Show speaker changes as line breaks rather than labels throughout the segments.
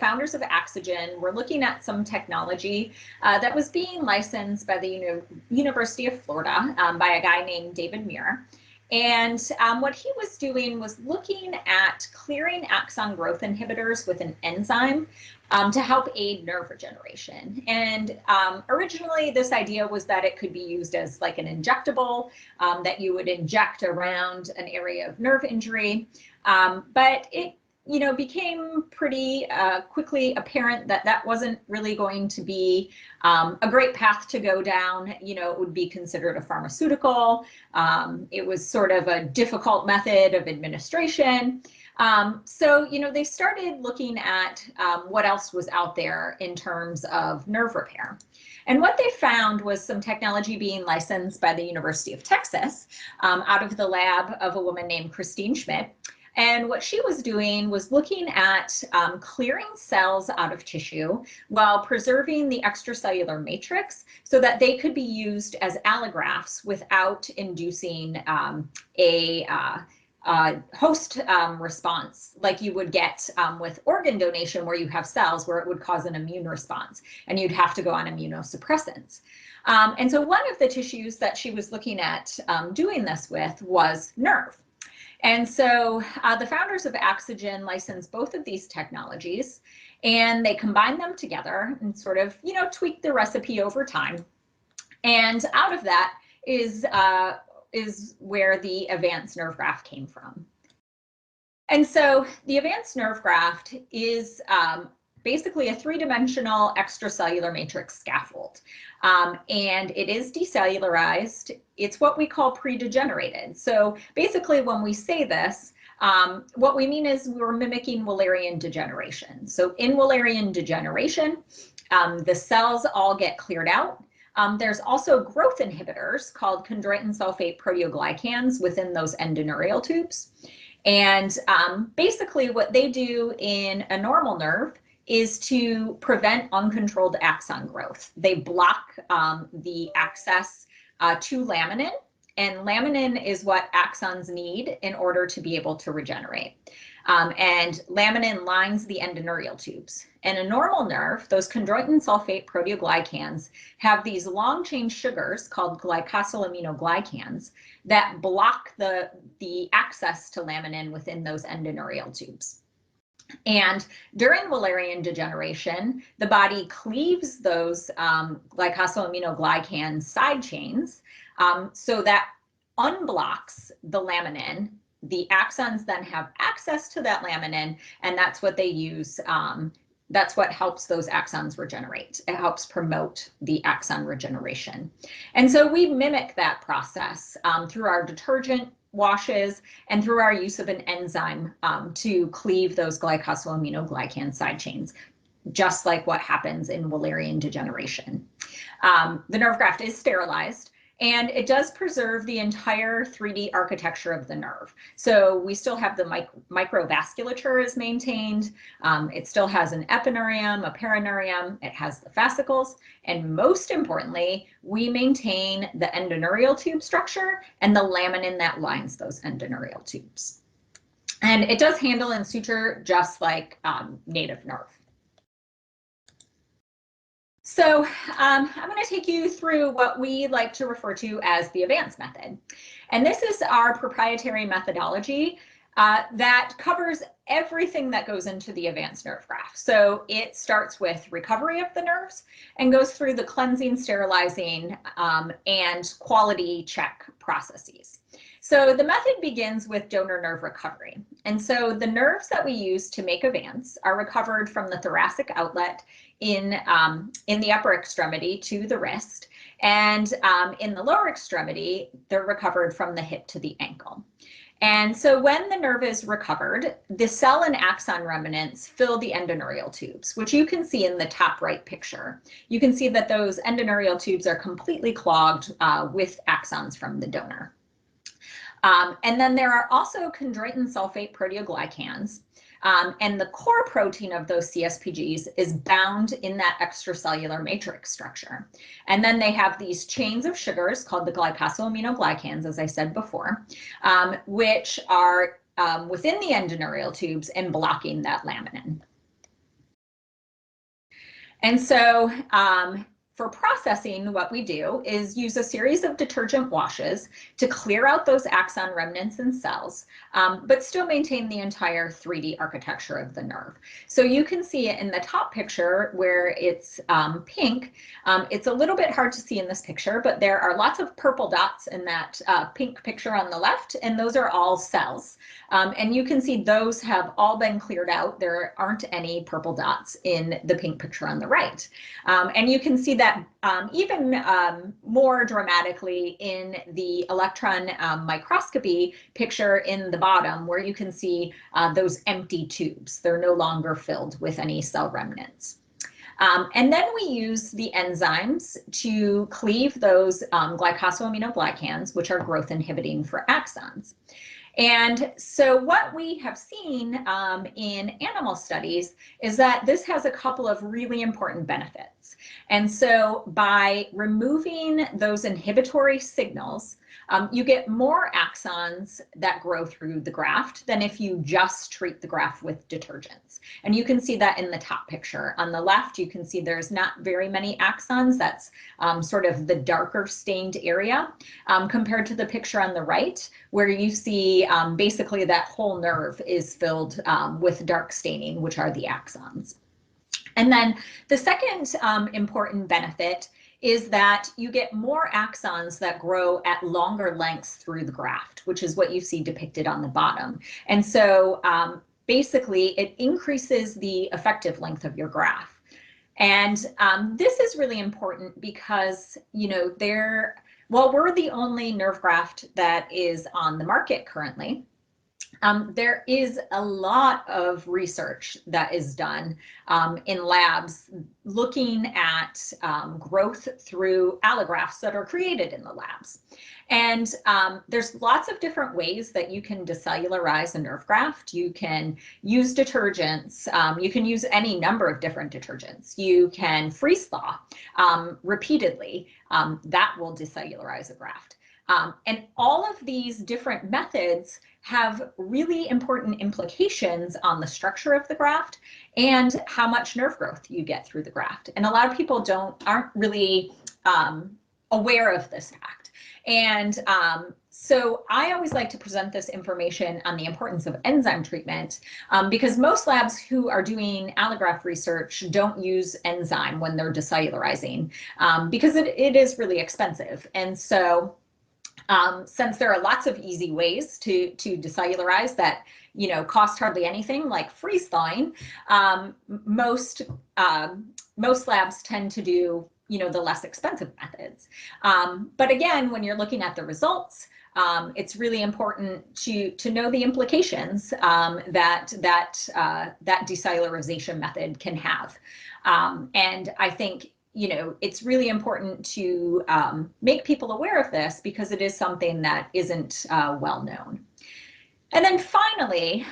founders of Axogen were looking at some technology that was being licensed by the University of Florida by a guy named David Muir. And what he was doing was looking at clearing axon growth inhibitors with an enzyme to help aid nerve regeneration. And originally, this idea was that it could be used as like an injectable that you would inject around an area of nerve injury. But it became pretty quickly apparent that that wasn't really going to be a great path to go down. It would be considered a pharmaceutical. It was sort of a difficult method of administration. So they started looking at what else was out there in terms of nerve repair. And what they found was some technology being licensed by the University of Texas out of the lab of a woman named Christine Schmidt. And what she was doing was looking at clearing cells out of tissue while preserving the extracellular matrix so that they could be used as allografts without inducing a host response like you would get with organ donation, where you have cells where it would cause an immune response and you'd have to go on immunosuppressants. And so one of the tissues that she was looking at doing this with was nerve. And so the founders of Axogen licensed both of these technologies, and they combined them together and sort of, tweaked the recipe over time. And out of that is where the advanced nerve graft came from. And so the advanced nerve graft is basically a three-dimensional extracellular matrix scaffold. And it is decellularized. It's what we call pre-degenerated. So basically, when we say this, what we mean is we're mimicking Wallerian degeneration. So in Wallerian degeneration, the cells all get cleared out. There's also growth inhibitors called chondroitin sulfate proteoglycans within those endoneurial tubes. And basically what they do in a normal nerve is to prevent uncontrolled axon growth. They block the access to laminin, and laminin is what axons need in order to be able to regenerate. And laminin lines the endoneurial tubes. In a normal nerve, those chondroitin sulfate proteoglycans have these long chain sugars called glycosylaminoglycans that block the access to laminin within those endoneurial tubes. And during Wallerian degeneration, the body cleaves those glycosylaminoglycan side chains so that unblocks the laminin. The axons then have access to that laminin, and that's what they use. That's what helps those axons regenerate. It helps promote the axon regeneration. And so we mimic that process through our detergent washes and through our use of an enzyme to cleave those glycosylaminoglycan side chains, just like what happens in Wallerian degeneration. The nerve graft is sterilized, and it does preserve the entire 3D architecture of the nerve. So we still have the microvasculature is maintained. It still has an epineurium, a perineurium. It has the fascicles. And most importantly, we maintain the endoneurial tube structure and the laminin that lines those endoneurial tubes. And it does handle and suture just like native nerve. So I'm going to take you through what we like to refer to as the advanced method. And this is our proprietary methodology that covers everything that goes into the advanced nerve graft. So it starts with recovery of the nerves and goes through the cleansing, sterilizing, and quality check processes. So the method begins with donor nerve recovery. And so the nerves that we use to make Avance are recovered from the thoracic outlet in the upper extremity to the wrist. And in the lower extremity, they're recovered from the hip to the ankle. And so when the nerve is recovered, the cell and axon remnants fill the endoneurial tubes, which you can see in the top right picture. You can see that those endoneurial tubes are completely clogged with axons from the donor. And then there are also chondroitin sulfate proteoglycans. And the core protein of those CSPGs is bound in that extracellular matrix structure. And then they have these chains of sugars called the glycosylaminoglycans, as I said before, which are within the endoneurial tubes and blocking that laminin. And so for processing, what we do is use a series of detergent washes to clear out those axon remnants and cells, but still maintain the entire 3D architecture of the nerve. So you can see it in the top picture where it's pink. It's a little bit hard to see in this picture, but there are lots of purple dots in that pink picture on the left, and those are all cells. And you can see those have all been cleared out. There aren't any purple dots in the pink picture on the right. And you can see that even more dramatically in the electron microscopy picture in the bottom, where you can see those empty tubes. They're no longer filled with any cell remnants. And then we use the enzymes to cleave those glycosaminoglycans, which are growth inhibiting for axons. And so what we have seen in animal studies is that this has a couple of really important benefits. And so by removing those inhibitory signals, you get more axons that grow through the graft than if you just treat the graft with detergents. And you can see that in the top picture. On the left, you can see there's not very many axons. That's sort of the darker stained area compared to the picture on the right, where you see basically that whole nerve is filled with dark staining, which are the axons. And then the second important benefit is that you get more axons that grow at longer lengths through the graft, which is what you see depicted on the bottom. And so basically it increases the effective length of your graft. And this is really important because, you know, while we're the only nerve graft that is on the market currently, there is a lot of research that is done in labs looking at growth through allografts that are created in the labs. And there's lots of different ways that you can decellularize a nerve graft. You can use detergents. You can use any number of different detergents. You can freeze thaw repeatedly. That will decellularize a graft. And all of these different methods have really important implications on the structure of the graft and how much nerve growth you get through the graft. And a lot of people aren't really aware of this fact. And so I always like to present this information on the importance of enzyme treatment because most labs who are doing allograft research don't use enzyme when they're decellularizing because it is really expensive. And so since there are lots of easy ways to decellularize that, you know, cost hardly anything, like freeze thawing, most labs tend to do, you know, the less expensive methods. But again, when you're looking at the results, it's really important to know the implications that decellularization method can have. And I think, you know, it's really important to make people aware of this because it is something that isn't well known. And then finally,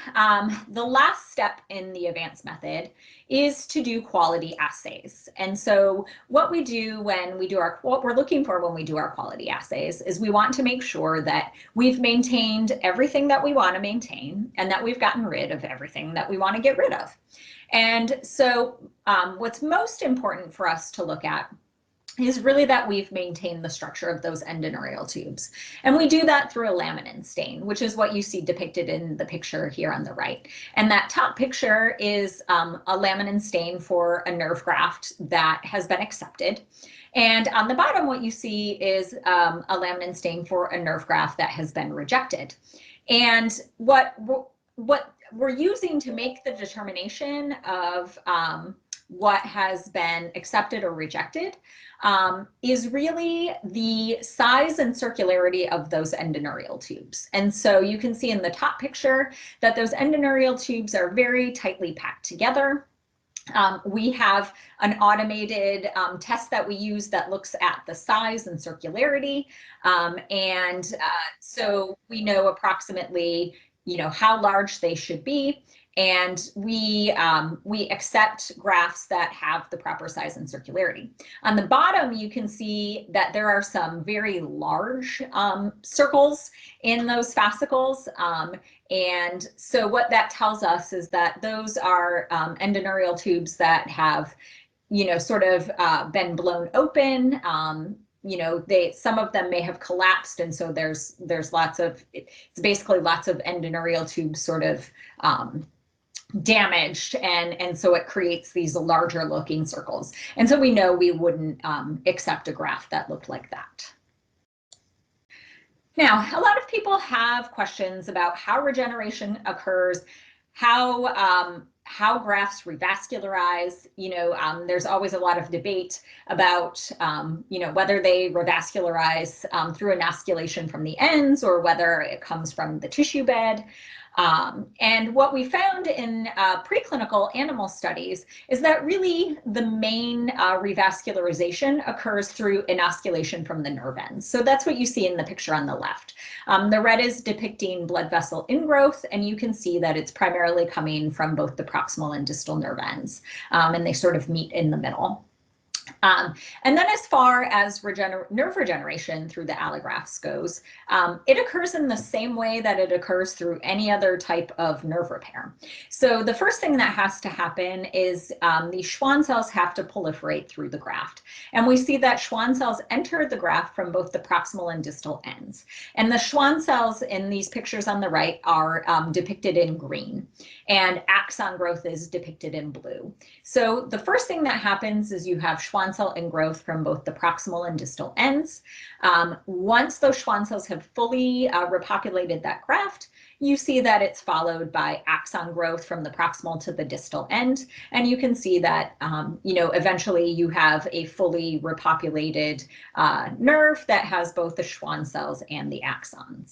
the last step in the advanced method is to do quality assays. And so what we do when we do what we're looking for when we do our quality assays is we want to make sure that we've maintained everything that we want to maintain and that we've gotten rid of everything that we want to get rid of. And so what's most important for us to look at is really that we've maintained the structure of those endoneurial tubes. And we do that through a laminin stain, which is what you see depicted in the picture here on the right. And that top picture is a laminin stain for a nerve graft that has been accepted. And on the bottom, what you see is a laminin stain for a nerve graft that has been rejected. And what we're using to make the determination of what has been accepted or rejected is really the size and circularity of those endoneurial tubes. And so you can see in the top picture that those endoneurial tubes are very tightly packed together. We have an automated test that we use that looks at the size and circularity. So we know approximately, you know, how large they should be. And we accept grafts that have the proper size and circularity. On the bottom, you can see that there are some very large circles in those fascicles. And so what that tells us is that those are endoneurial tubes that have sort of been blown open. Some of them may have collapsed, and so there's lots of, it's basically lots of endoneurial tubes sort of damaged, and so it creates these larger looking circles. And so we know we wouldn't accept a graft that looked like that. Now, a lot of people have questions about how regeneration occurs, how grafts revascularize. There's always a lot of debate about whether they revascularize through enosculation from the ends or whether it comes from the tissue bed. And what we found in preclinical animal studies is that really the main revascularization occurs through enosculation from the nerve ends. So that's what you see in the picture on the left. The red is depicting blood vessel ingrowth, and you can see that it's primarily coming from both the proximal and distal nerve ends, and they sort of meet in the middle. And then as far as nerve regeneration through the allografts goes, it occurs in the same way that it occurs through any other type of nerve repair. So the first thing that has to happen is these Schwann cells have to proliferate through the graft. And we see that Schwann cells enter the graft from both the proximal and distal ends. And the Schwann cells in these pictures on the right are depicted in green, and axon growth is depicted in blue. So the first thing that happens is you have Schwann cell ingrowth from both the proximal and distal ends. Once those Schwann cells have fully repopulated that graft, you see that it's followed by axon growth from the proximal to the distal end. And you can see that, eventually you have a fully repopulated nerve that has both the Schwann cells and the axons.